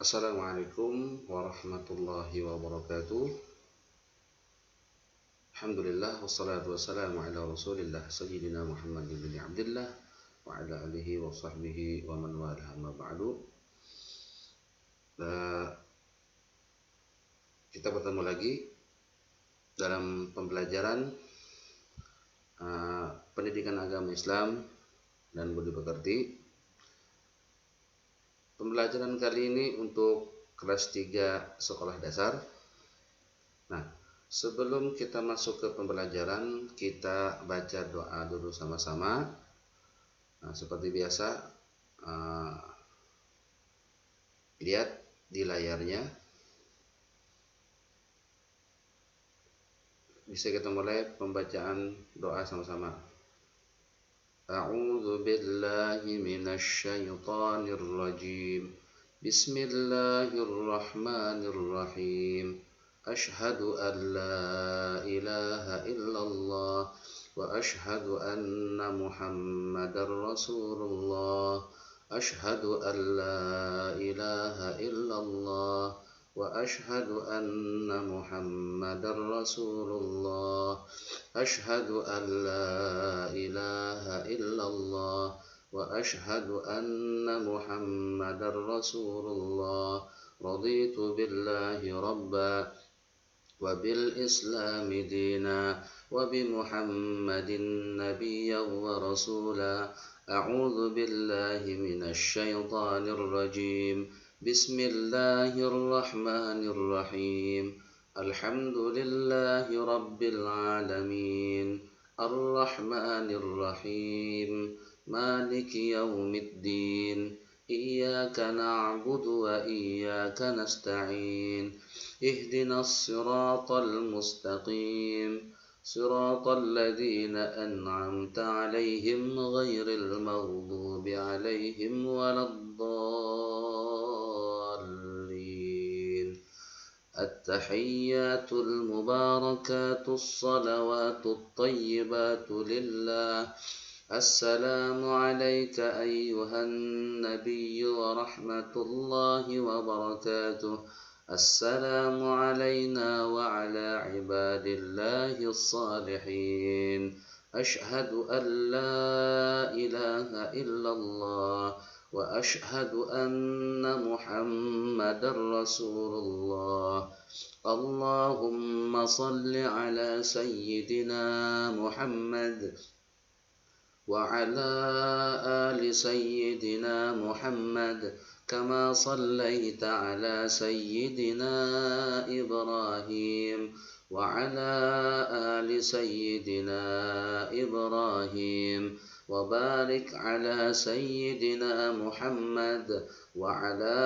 Assalamualaikum warahmatullahi wabarakatuh. Alhamdulillah wassalatu wassalamu ala Rasulillah sayyidina Muhammad bin Abdullah wa ala alihi wa sahbihi wa man wala amma ba'du. Kita bertemu lagi dalam pembelajaran pendidikan agama Islam dan budi pekerti. Pembelajaran kali ini untuk kelas 3 sekolah dasar. Nah, sebelum kita masuk ke pembelajaran, kita baca doa dulu sama-sama. Nah, seperti biasa, lihat di layarnya. Bisa kita mulai pembacaan doa sama-sama. A'udzu billahi minasy syaithanir rajim. Bismillahirrahmanirrahim. Asyhadu an la ilaha illallah wa asyhadu anna Muhammadar Rasulullah. Asyhadu an la ilaha illallah wa asyhadu anna Muhammadar Rasulullah. Asyhadu an la ilaha illallah wa asyhadu anna Muhammadar Rasulullah. Raditu billahi rabba wa bil islami dina wa bi Muhammadin nabiyyan wa rasula. A'udzu billahi minasy syaithanir rajim. Bismillahirrahmanirrahim. Alhamdulillahi rabbil alamin. Ar-Rahmanir-Rahim. Maliki yaumiddin. Iyyaka na'budu wa iyyaka nasta'in. Ihdinas siratal mustaqim. Siratal ladzina an'amta 'alaihim ghairil maghdubi 'alaihim waladdallin. At-tahiyyatul mubarakatus salawatut tayyibatu lillah. Assalamu alayka ayyuhan nabiyyu wa rahmatullahi wa barakatuh. Assalamu alayna wa ala ibadillahi as-salihin. Ashhadu an la ilaha illallah wa ashhadu anna Muhammadar Rasulullah. Allahumma salli ala sayyidina Muhammad wa ala ali sayyidina Muhammad kama sallaita ala sayyidina Ibrahim wa ala ali sayyidina Ibrahim wa barik ala sayyidina Muhammad wa ala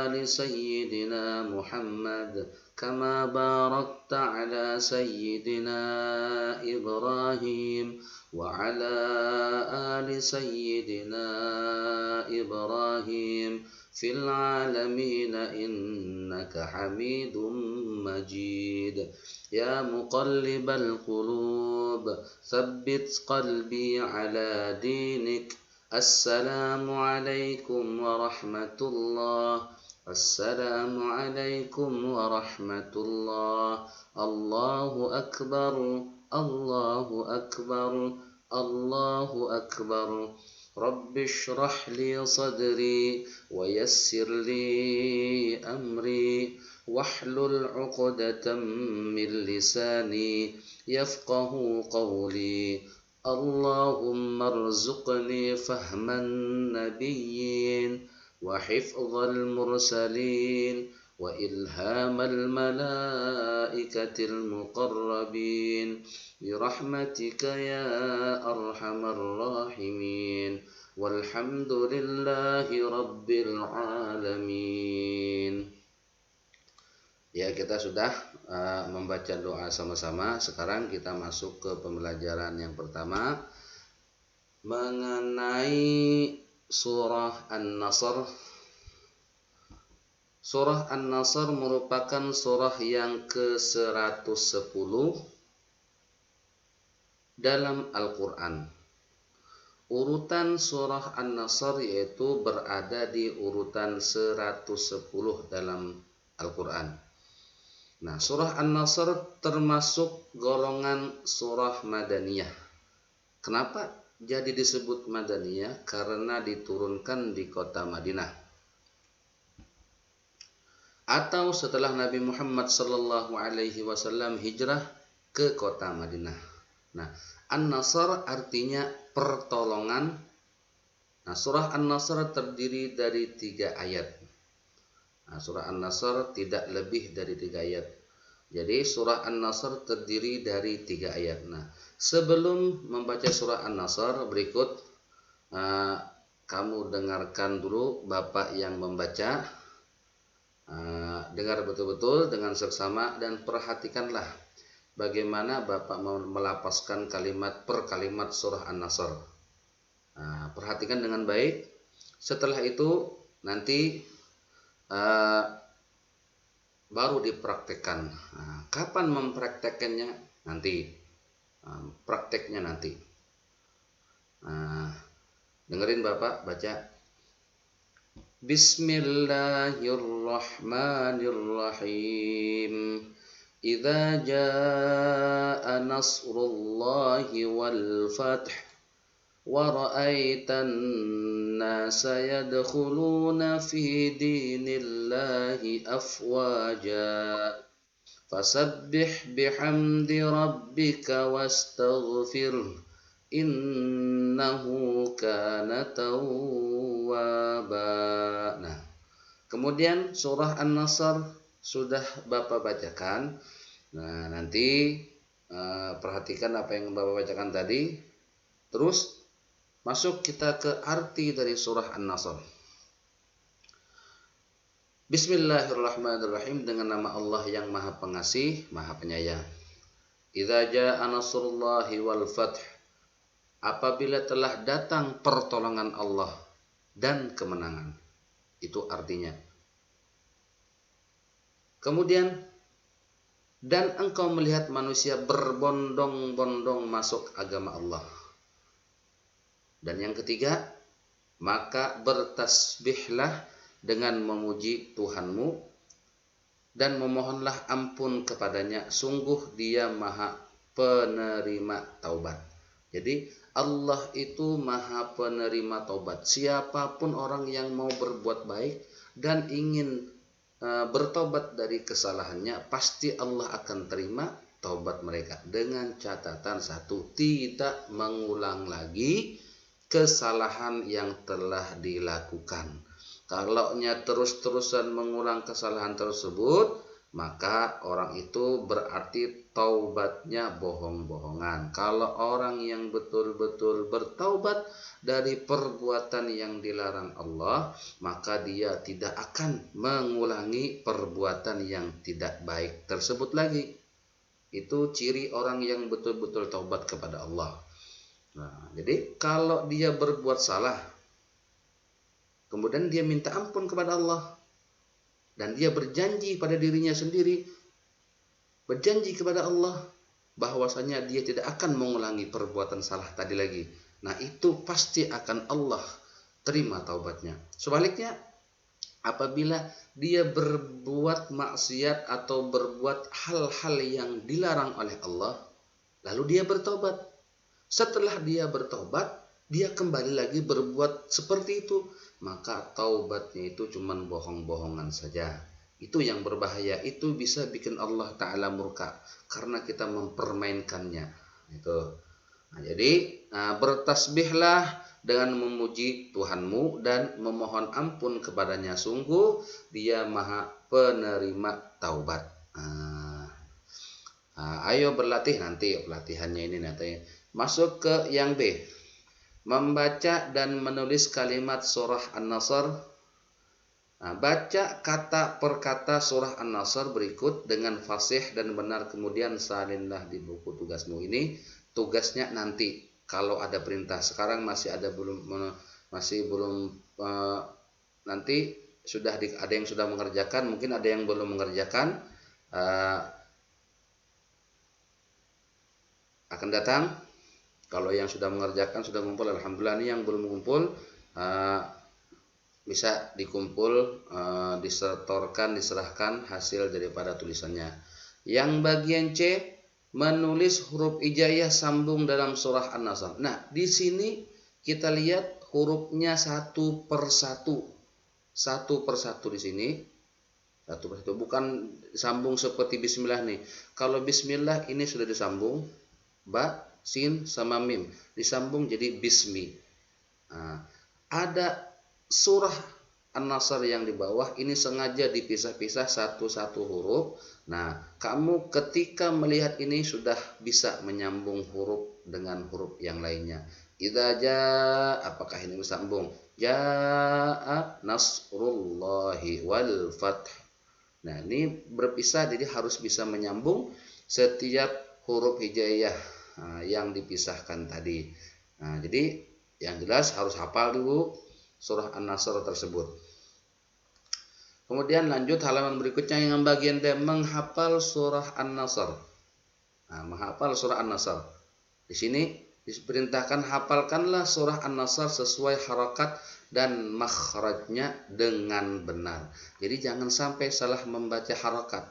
ali sayyidina Muhammad kama barakta ala sayyidina Ibrahim wa ala ali sayyidina Ibrahim fil alamin innaka Hamidum Majid. Ya muqallibal qulub thabbit qalbi ala dinik. Assalamu alaikum warahmatullah. Assalamu alaikum warahmatullah. Allahu akbar. Allahu akbar. Allahu akbar. Rabbi shrah li sadri wa yassir li amri wahlul 'uqdatam min lisani yafqahu qawli. Allahumma arzuqni fahman nabiyyin wa hifdhal mursalin wa ilhamal malaikatil muqarrabin birahmatika ya arhamar rahimin. Walhamdulillahi rabbil alamin. Ya, kita sudah membaca doa sama-sama. Sekarang kita masuk ke pembelajaran yang pertama mengenai surah An-Nasr. Surah An-Nasr merupakan surah yang ke-110 dalam Al-Quran. urutan surah An-Nasr yaitu berada di urutan 110 dalam Al-Quran. Nah, surah An-Nasr termasuk golongan surah Madaniyah. Kenapa jadi disebut Madaniyah? Karena diturunkan di kota Madinah atau setelah Nabi Muhammad sallallahu alaihi wasallam hijrah ke kota Madinah. Nah, An-Nasr artinya pertolongan. Nah, surah An-Nasr terdiri dari 3 ayat. Nah, surah An-Nasr tidak lebih dari 3 ayat. Jadi surah An-Nasr terdiri dari 3 ayat. Nah, sebelum membaca surah An-Nasr berikut, kamu dengarkan dulu Bapak yang membaca. Dengar betul-betul dengan seksama dan perhatikanlah bagaimana Bapak melafazkan kalimat per kalimat surah An-Nasr. Perhatikan dengan baik. Setelah itu nanti baru dipraktekkan. Kapan mempraktekkannya? Nanti. Prakteknya nanti. Dengerin Bapak baca. Bismillahirrahmanirrahim. Idza jaa nasrullahi wal fath wa ra'aitan nasa yadkhuluna fi dinillahi afwaja fasabbih bihamdi rabbika wastaghfir innahu kana tawwaba. Nah, kemudian surah An-Nasr sudah Bapak bacakan. Nah, nanti perhatikan apa yang Bapak bacakan tadi. Terus masuk kita ke arti dari surah An-Nasr. Bismillahirrahmanirrahim, dengan nama Allah yang Maha Pengasih, Maha Penyayang. Idza jaa nasrullahi wal fath. Apabila telah datang pertolongan Allah dan kemenangan. Itu artinya. Kemudian, dan engkau melihat manusia berbondong-bondong masuk agama Allah. Dan yang ketiga, maka bertasbihlah dengan memuji Tuhanmu dan memohonlah ampun kepadanya. Sungguh Dia Maha penerima taubat. Jadi Allah itu Maha penerima taubat. Siapapun orang yang mau berbuat baik dan ingin bertobat dari kesalahannya, pasti Allah akan terima taubat mereka. Dengan catatan satu, tidak mengulang lagi kesalahan yang telah dilakukan. Kalaunya terus-terusan mengulang kesalahan tersebut, maka orang itu berarti taubatnya bohong-bohongan. Kalau orang yang betul-betul bertaubat dari perbuatan yang dilarang Allah, maka dia tidak akan mengulangi perbuatan yang tidak baik tersebut lagi. Itu ciri orang yang betul-betul taubat kepada Allah. Nah, jadi kalau dia berbuat salah, kemudian dia minta ampun kepada Allah, dan dia berjanji pada dirinya sendiri, berjanji kepada Allah bahwasanya dia tidak akan mengulangi perbuatan salah tadi lagi. Nah, itu pasti akan Allah terima taubatnya. Sebaliknya, apabila dia berbuat maksiat atau berbuat hal-hal yang dilarang oleh Allah, lalu dia bertobat. Setelah dia bertobat, dia kembali lagi berbuat seperti itu, maka taubatnya itu cuma bohong-bohongan saja. Itu yang berbahaya. Itu bisa bikin Allah Ta'ala murka karena kita mempermainkannya. Itu. Nah, jadi bertasbihlah dengan memuji Tuhanmu dan memohon ampun kepadanya. Sungguh Dia Maha penerima taubat. Ayo berlatih nanti pelatihannya ini nanti. Masuk ke yang B. Membaca dan menulis kalimat surah An-Nasr. Baca kata per kata surah An-Nasr berikut dengan fasih dan benar, kemudian salinlah di buku tugasmu. Ini tugasnya nanti kalau ada perintah. Sekarang masih belum nanti sudah ada yang sudah mengerjakan, mungkin ada yang belum mengerjakan. Akan datang Kalau yang sudah mengerjakan sudah ngumpul, alhamdulillah. Ini yang belum mengumpul bisa dikumpul, diserahkan hasil daripada tulisannya. Yang bagian C, menulis huruf hijaiyah sambung dalam surah An-Nasr. Nah, di sini kita lihat hurufnya satu persatu di sini. Satu persatu, bukan sambung seperti bismillah nih. Kalau bismillah ini sudah disambung, ba, sin sama mim disambung jadi bismi. Nah, ada surah An-Nasr yang di bawah ini sengaja dipisah-pisah satu-satu huruf. Nah, kamu ketika melihat ini sudah bisa menyambung huruf dengan huruf yang lainnya. Idza jaa, apakah ini bersambung? Jaa nasrullahi wal fath. Nah, ini berpisah, jadi harus bisa menyambung setiap huruf hijaiyah yang dipisahkan tadi. Nah, jadi yang jelas harus hafal dulu surah An-Nasr tersebut. Kemudian lanjut halaman berikutnya yang bagian D, menghafal surah An-Nasr. Nah, menghafal surah An-Nasr. Di sini diperintahkan hafalkanlah surah An-Nasr sesuai harakat dan makhrajnya dengan benar. Jadi jangan sampai salah membaca harakat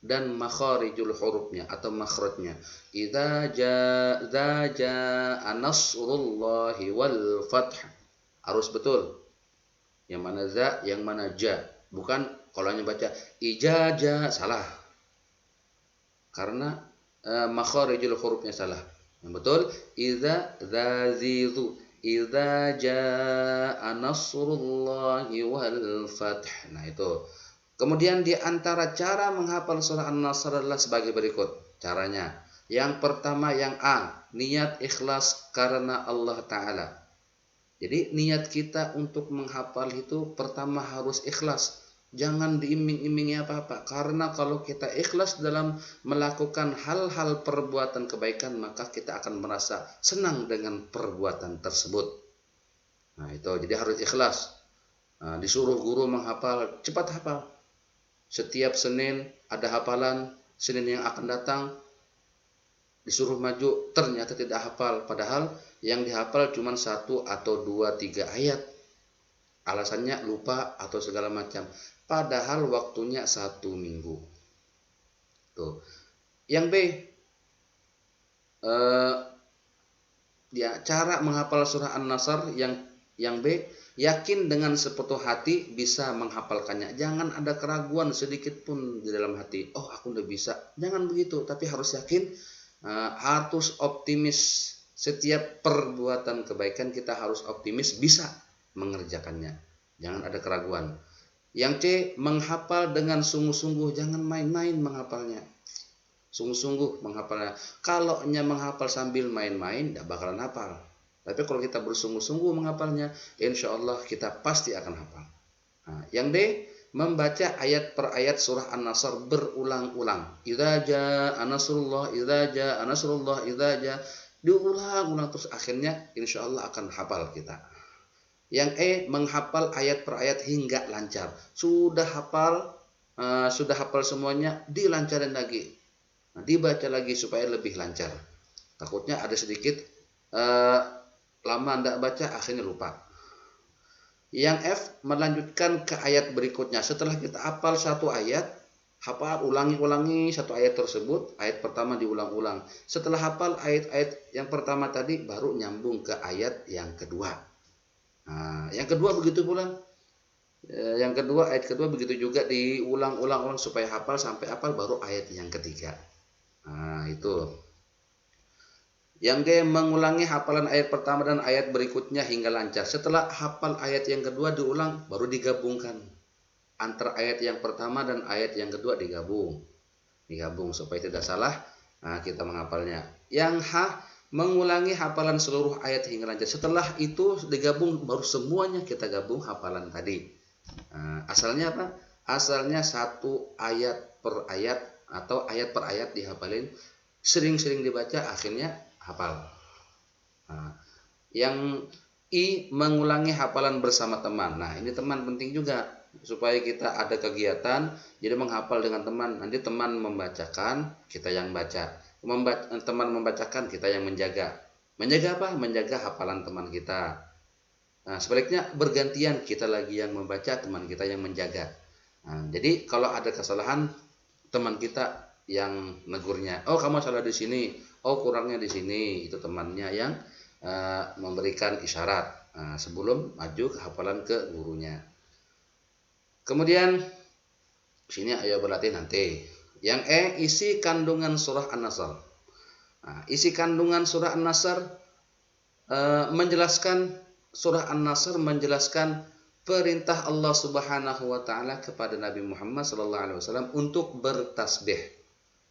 dan makharijul hurufnya atau makhrajnya. Idza jaa nasrullahi wal fath. Harus betul. Yang mana za, yang mana ja. Bukan kalau hanya baca ijaja, salah. Karena makharijul hurufnya salah. Yang betul idza zazizu, idza jaa nasrullahi wal fath. Nah, itu. Kemudian di antara cara menghafal surah An-Nasr adalah sebagai berikut caranya. Yang pertama, yang A, niat ikhlas karena Allah Ta'ala. Jadi niat kita untuk menghafal itu pertama harus ikhlas. Jangan diiming-imingi apa-apa. Karena kalau kita ikhlas dalam melakukan hal-hal perbuatan kebaikan, maka kita akan merasa senang dengan perbuatan tersebut. Nah, itu. Jadi harus ikhlas. Nah, disuruh guru menghafal, cepat hafal. Setiap Senin ada hafalan, Senin yang akan datang disuruh maju, ternyata tidak hafal. Padahal yang dihafal cuma 1 atau 2, 3 ayat. Alasannya lupa atau segala macam. Padahal waktunya 1 minggu. Tuh. Yang B, cara menghafal surah An-Nasr yang B, yakin dengan sepenuh hati bisa menghafalkannya. Jangan ada keraguan sedikit pun di dalam hati. Oh, aku udah bisa. Jangan begitu, tapi harus yakin, harus optimis. Setiap perbuatan kebaikan kita harus optimis bisa mengerjakannya. Jangan ada keraguan. Yang C, menghafal dengan sungguh-sungguh. Jangan main-main menghafalnya. Sungguh-sungguh menghafalnya. Kalau hanya menghafal sambil main-main, tidak bakalan hafal. Tapi kalau kita bersungguh-sungguh menghafalnya, insya Allah kita pasti akan hafal. Nah, yang D, membaca ayat per ayat surah An-Nasr berulang-ulang. Idza jaa nasrullah, idza jaa nasrullah, idza jaa. Diulang-ulang terus, akhirnya insya Allah akan hafal kita. Yang E, menghafal ayat per ayat hingga lancar. Sudah hafal semuanya, dilancarin lagi. Nah, dibaca lagi supaya lebih lancar. Takutnya ada sedikit lama tidak baca, akhirnya lupa. Yang F, melanjutkan ke ayat berikutnya. Setelah kita hafal satu ayat, hafal, ulangi satu ayat tersebut. Ayat pertama diulang-ulang. Setelah hafal ayat-ayat yang pertama tadi, baru nyambung ke ayat yang kedua. Nah, yang kedua begitu pula. Ayat kedua begitu juga diulang-ulang supaya hafal, sampai hafal baru ayat yang ketiga. Nah, itu. Yang D, mengulangi hafalan ayat pertama dan ayat berikutnya hingga lancar. Setelah hafal ayat yang kedua diulang, baru digabungkan. Antara ayat yang pertama dan ayat yang kedua digabung supaya tidak salah. Nah, kita menghafalnya. Yang H, mengulangi hafalan seluruh ayat hingga lancar. Setelah itu digabung, baru semuanya kita gabung hafalan tadi. Nah, asalnya apa? Asalnya satu ayat per ayat atau ayat per ayat dihafalin, sering-sering dibaca, akhirnya hafal. Nah, yang I, mengulangi hafalan bersama teman. Nah, ini teman penting juga supaya kita ada kegiatan, jadi menghafal dengan teman. Nanti teman membacakan, kita yang baca. teman membacakan, kita yang menjaga. Menjaga apa? Menjaga hafalan teman kita. Nah, sebaliknya bergantian, kita lagi yang membaca, teman kita yang menjaga. Nah, jadi kalau ada kesalahan, teman kita yang negurnya. Oh, kamu salah di sini. Oh, kurangnya di sini. Itu temannya yang memberikan isyarat sebelum maju ke hafalan ke gurunya. Kemudian sini ayo berlatih nanti. Yang isi kandungan surah An-Nasr. Nah, isi kandungan surah An-Nasr surah An-Nasr menjelaskan perintah Allah Subhanahu wa taala kepada Nabi Muhammad sallallahu alaihi wasallam untuk bertasbih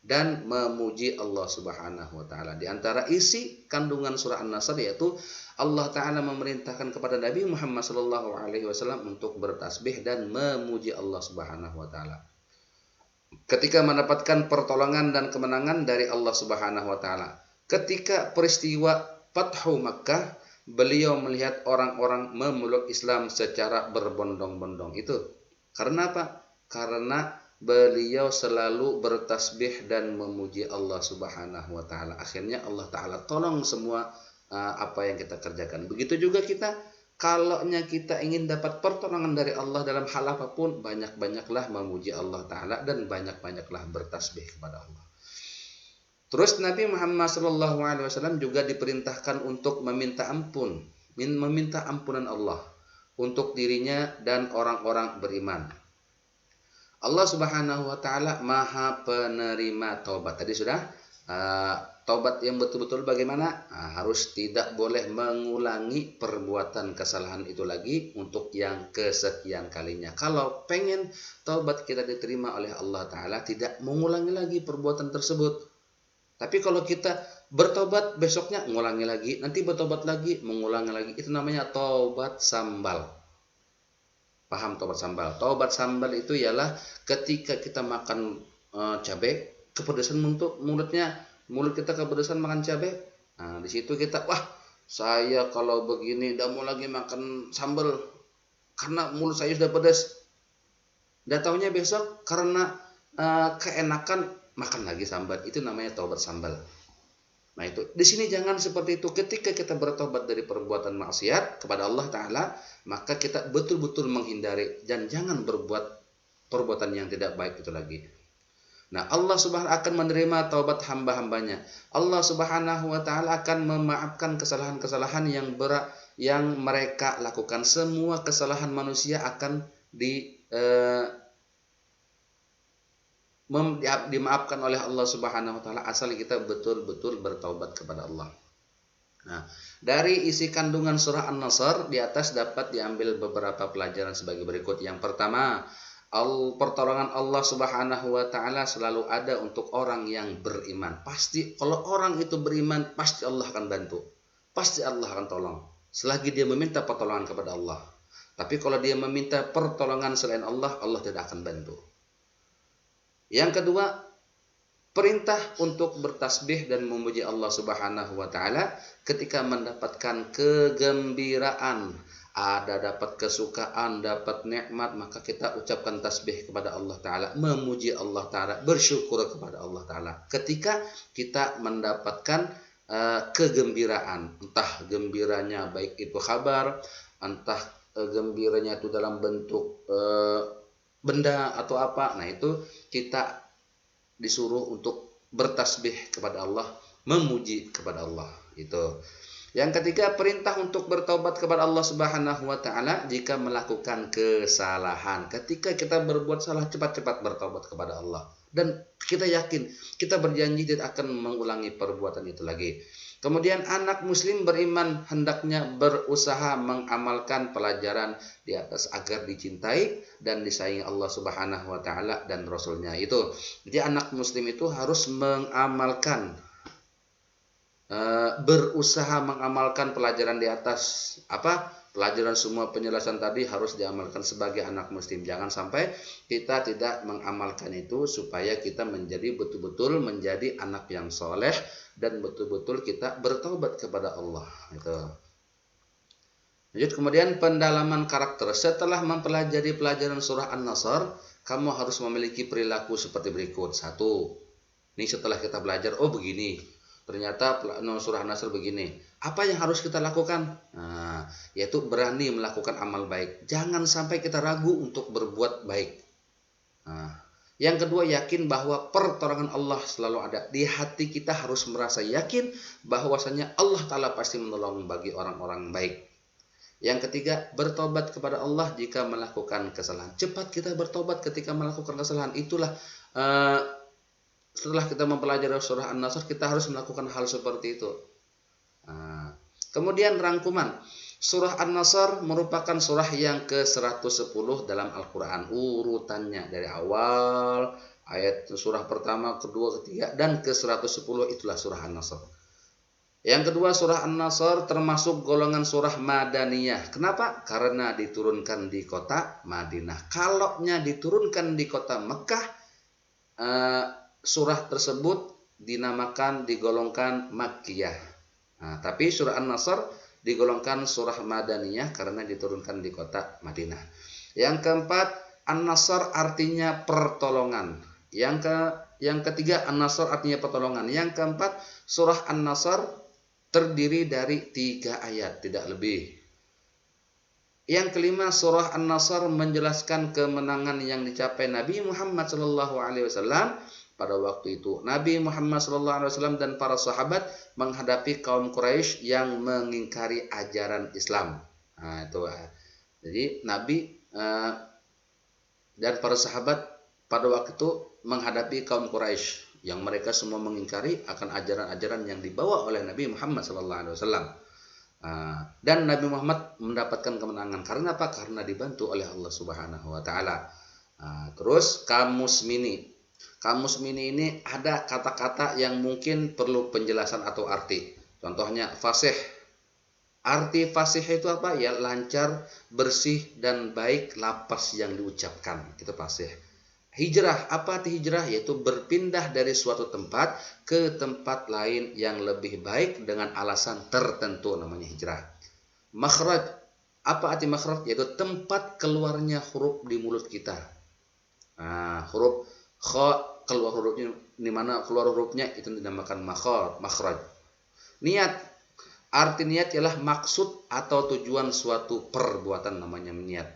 dan memuji Allah Subhanahu wa taala. Di antara isi kandungan surah An-Nasr yaitu Allah taala memerintahkan kepada Nabi Muhammad sallallahu alaihi wasallam untuk bertasbih dan memuji Allah Subhanahu wa taala. Ketika mendapatkan pertolongan dan kemenangan dari Allah Subhanahu wa taala. Ketika peristiwa Fathu Makkah, beliau melihat orang-orang memeluk Islam secara berbondong-bondong. Itu karena apa? Karena beliau selalu bertasbih dan memuji Allah Subhanahu wa taala. Akhirnya Allah taala tolong semua apa yang kita kerjakan. Begitu juga kita, kalaunya kita ingin dapat pertolongan dari Allah dalam hal apapun, banyak-banyaklah memuji Allah taala dan banyak-banyaklah bertasbih kepada Allah. Terus Nabi Muhammad SAW juga diperintahkan untuk meminta ampunan Allah untuk dirinya dan orang-orang beriman. Allah Subhanahu wa taala Maha penerima taubat. Tadi sudah taubat yang betul-betul bagaimana? Harus tidak boleh mengulangi perbuatan kesalahan itu lagi untuk yang kesekian kalinya. Kalau pengen taubat kita diterima oleh Allah taala, tidak mengulangi lagi perbuatan tersebut. Tapi kalau kita bertobat besoknya mengulangi lagi, nanti bertobat lagi mengulangi lagi, itu namanya taubat sambal. Paham taubat sambal? Taubat sambal itu ialah ketika kita makan cabai, kepedesan untuk mulut kita kepedesan makan cabai. Nah, di situ kita, wah, saya kalau begini tidak mau lagi makan sambal karena mulut saya sudah pedas. Dan taunya besok karena keenakan makan lagi sambal, itu namanya taubat sambal. Nah itu, di sini jangan seperti itu. Ketika kita bertobat dari perbuatan maksiat kepada Allah taala, maka kita betul-betul menghindari dan jangan berbuat perbuatan yang tidak baik itu lagi. Nah, Allah Subhanahu akan menerima taubat hamba-hambanya. Allah Subhanahu wa taala akan memaafkan kesalahan-kesalahan yang berat yang mereka lakukan. Semua kesalahan manusia akan dimaafkan oleh Allah Subhanahu wa taala asal kita betul-betul bertaubat kepada Allah. Nah, dari isi kandungan surah An-Nasr di atas dapat diambil beberapa pelajaran sebagai berikut. Yang pertama, pertolongan Allah Subhanahu wa taala selalu ada untuk orang yang beriman. Pasti kalau orang itu beriman, pasti Allah akan bantu. Pasti Allah akan tolong selagi dia meminta pertolongan kepada Allah. Tapi kalau dia meminta pertolongan selain Allah, Allah tidak akan bantu. Yang kedua, perintah untuk bertasbih dan memuji Allah Subhanahu wa taala ketika mendapatkan kegembiraan, ada dapat kesukaan, dapat nikmat, maka kita ucapkan tasbih kepada Allah taala, memuji Allah taala, bersyukur kepada Allah taala. Ketika kita mendapatkan kegembiraan, entah gembiranya baik itu kabar, entah gembiranya itu dalam bentuk benda atau apa, nah itu kita disuruh untuk bertasbih kepada Allah, memuji kepada Allah. Itu. Yang ketiga, perintah untuk bertaubat kepada Allah Subhanahu wa taala jika melakukan kesalahan. Ketika kita berbuat salah, cepat-cepat bertaubat kepada Allah. Dan kita yakin, kita berjanji tidak akan mengulangi perbuatan itu lagi. Kemudian anak muslim beriman hendaknya berusaha mengamalkan pelajaran di atas agar dicintai dan disayangi Allah Subhanahu wa taala dan Rasulnya itu. Jadi anak muslim itu harus mengamalkan, berusaha mengamalkan pelajaran di atas. Apa? Pelajaran semua penjelasan tadi harus diamalkan sebagai anak muslim. Jangan sampai kita tidak mengamalkan itu, supaya kita menjadi betul-betul menjadi anak yang soleh dan betul-betul kita bertaubat kepada Allah. Itu. Lanjut, kemudian pendalaman karakter. Setelah mempelajari pelajaran surah An-Nasr, kamu harus memiliki perilaku seperti berikut. 1. Nih setelah kita belajar, oh begini, ternyata surah An-Nasr begini. Apa yang harus kita lakukan? Nah, yaitu berani melakukan amal baik. Jangan sampai kita ragu untuk berbuat baik. Nah, yang kedua, yakin bahwa pertolongan Allah selalu ada. Di hati kita harus merasa yakin bahwasanya Allah Ta'ala pasti menolong bagi orang-orang baik. Yang ketiga, bertobat kepada Allah jika melakukan kesalahan. Cepat kita bertobat ketika melakukan kesalahan. Itulah setelah kita mempelajari surah An-Nasr, kita harus melakukan hal seperti itu. Kemudian rangkuman. Surah An-Nasr merupakan surah yang ke-110 dalam Al-Quran. Urutannya dari awal, ayat surah pertama, kedua, ketiga, dan ke-110 itulah surah An-Nasr. Yang kedua, surah An-Nasr termasuk golongan surah Madaniyah. Kenapa? Karena diturunkan di kota Madinah. Kalaunya diturunkan di kota Mekah, surah tersebut digolongkan Makkiyah. Nah, tapi surah An-Nasr digolongkan surah Madaniyah karena diturunkan di kota Madinah. Yang keempat, An-Nasr artinya pertolongan. Yang ketiga, An-Nasr artinya pertolongan. Yang keempat, surah An-Nasr terdiri dari 3 ayat, tidak lebih. Yang kelima, surah An-Nasr menjelaskan kemenangan yang dicapai Nabi Muhammad SAW pada waktu itu. Nabi Muhammad SAW dan para sahabat menghadapi kaum Quraisy yang mengingkari ajaran Islam. Nah, itu. Jadi Nabi dan para sahabat pada waktu itu menghadapi kaum Quraisy yang mereka semua mengingkari akan ajaran-ajaran yang dibawa oleh Nabi Muhammad SAW. Dan Nabi Muhammad mendapatkan kemenangan karena apa? Karena dibantu oleh Allah Subhanahu wa taala. Terus Kamus Mini ini ada kata-kata yang mungkin perlu penjelasan atau arti. Contohnya fasih. Arti fasih itu apa? Ya lancar, bersih dan baik lapas yang diucapkan. Itu fasih. Hijrah, apa arti hijrah? Yaitu berpindah dari suatu tempat ke tempat lain yang lebih baik dengan alasan tertentu, namanya hijrah. Makhraj, apa arti makhraj? Yaitu tempat keluarnya huruf di mulut kita. Huruf kha, keluar hurufnya, di mana keluar hurufnya itu dinamakan makhraj. Niat, arti niat ialah maksud atau tujuan suatu perbuatan, namanya niat.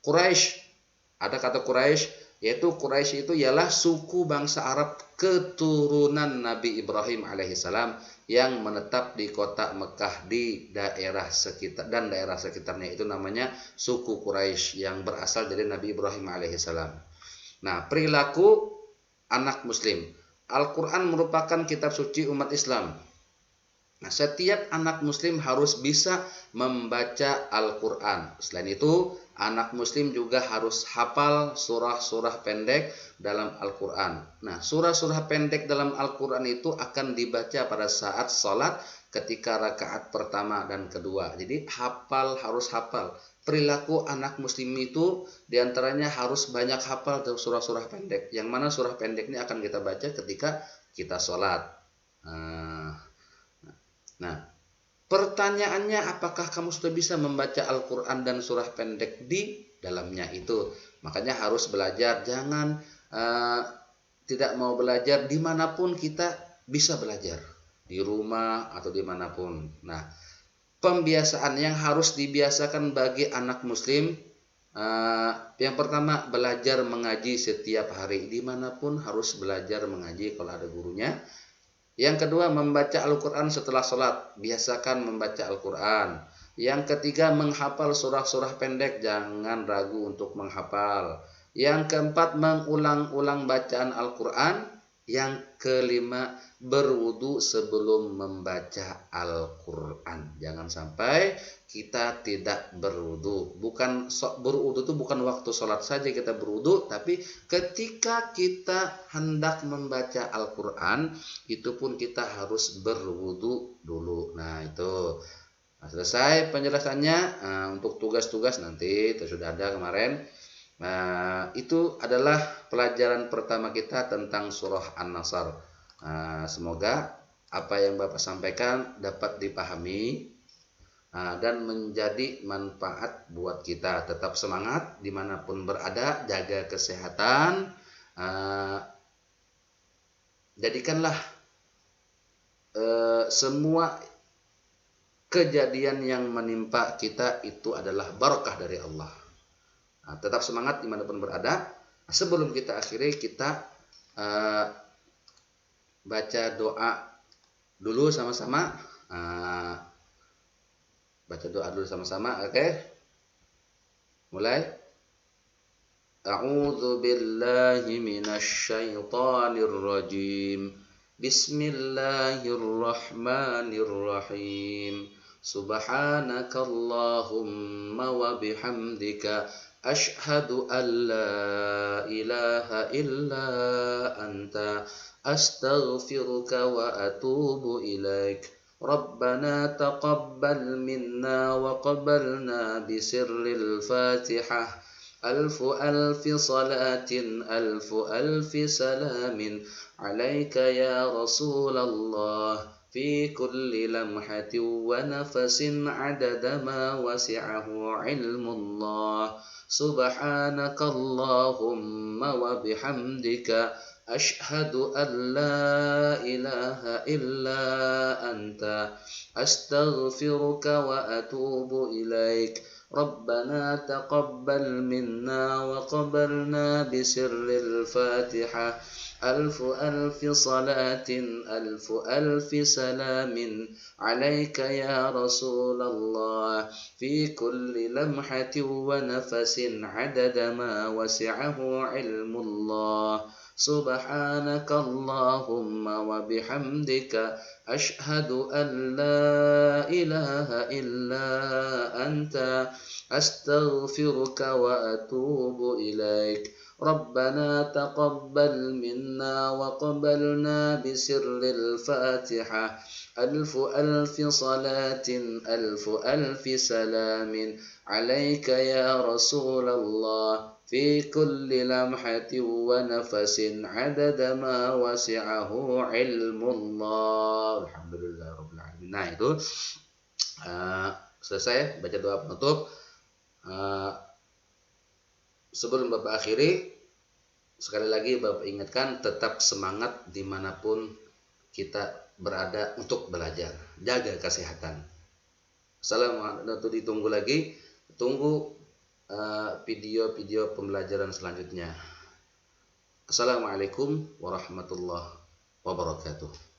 Quraisy, ada kata Quraisy, yaitu Quraisy itu ialah suku bangsa Arab keturunan Nabi Ibrahim alaihissalam yang menetap di kota Mekah di daerah sekitar dan daerah sekitarnya, itu namanya suku Quraisy yang berasal dari Nabi Ibrahim alaihissalam. Nah, perilaku anak muslim. Al-Quran merupakan kitab suci umat Islam. Nah, setiap anak muslim harus bisa membaca Al-Quran. Selain itu, anak muslim juga harus hafal surah-surah pendek dalam Al-Quran. Nah, surah-surah pendek dalam Al-Quran itu akan dibaca pada saat sholat ketika rakaat pertama dan kedua. Jadi harus hafal. Perilaku anak muslim itu diantaranya harus banyak hafal surah-surah pendek. Yang mana surah pendek ini akan kita baca ketika kita sholat. Nah, pertanyaannya, apakah kamu sudah bisa membaca Al-Quran dan surah pendek di dalamnya itu? Makanya harus belajar. Jangan tidak mau belajar. Dimanapun kita bisa belajar, di rumah atau dimanapun. Nah, pembiasaan yang harus dibiasakan bagi anak muslim, yang pertama, belajar mengaji setiap hari. Dimanapun harus belajar mengaji kalau ada gurunya. Yang kedua, membaca Al-Quran setelah sholat. Biasakan membaca Al-Quran. Yang ketiga, menghafal surah-surah pendek. Jangan ragu untuk menghafal. Yang keempat, mengulang-ulang bacaan Al-Quran. Yang kelima, berwudu sebelum membaca Al-Quran. Jangan sampai kita tidak berwudu. Berwudu itu bukan waktu sholat saja kita berwudu, tapi ketika kita hendak membaca Al-Quran, itu pun kita harus berwudu dulu. Nah, itu. Nah, selesai penjelasannya. Untuk tugas-tugas nanti itu sudah ada kemarin. Nah, itu adalah pelajaran pertama kita tentang surah An-Nasr. Semoga apa yang Bapak sampaikan dapat dipahami dan menjadi manfaat buat kita. Tetap semangat dimanapun berada, jaga kesehatan, jadikanlah semua kejadian yang menimpa kita itu adalah barakah dari Allah. Nah, tetap semangat dimanapun berada. Sebelum kita akhiri, kita baca doa dulu sama-sama. Baca doa dulu sama-sama, oke? Mulai. A'udzu billahi minasy syaithanir rajim. Bismillahirrahmanirrahim. Subhanakallahumma wa bihamdika asyhadu an la ilaha illa anta astaghfiruka wa atubu ilaik. Rabbana taqabbal minna wa qabalna bisirril Fatihah. Alfu alfi salatin alfu alfi salamin alaika ya Rasulullah fi kulli lamhatin wa nafasin adada ma wasi'ahu ilmullah. Subhanakallahumma wa bihamdika asyhadu an la ilaha illa anta astaghfiruka wa atubu ilaik. Rabbana taqabbal minna wa qabalna bisirril Fatihah. Alfu alfi salatin alfu alfi salamin alaika ya Rasulullah fi kulli lamhatin wa nafasin adada ma wasi'ahu ilmullah. Subhanakallahumma wa bihamdika asyhadu an la ilaha illa anta astaghfiruka wa atubu ilaik. Rabbana taqabbal minna wa qabalna bisirril Fatihah. Alfu alfi salatin alfu alfi salamin alaika ya Rasulullah fi kulli lamhatin wa nafasin adada ma wasi'ahu ilmullah. Alhamdulillah rabbil alamin. Nah, itu selesai baca doa penutup. Sebelum Bapak akhiri, sekali lagi Bapak ingatkan, tetap semangat dimanapun kita berada untuk belajar. Jaga kesehatan. Assalamualaikum. Ditunggu lagi. Tunggu video-video pembelajaran selanjutnya. Assalamualaikum warahmatullahi wabarakatuh.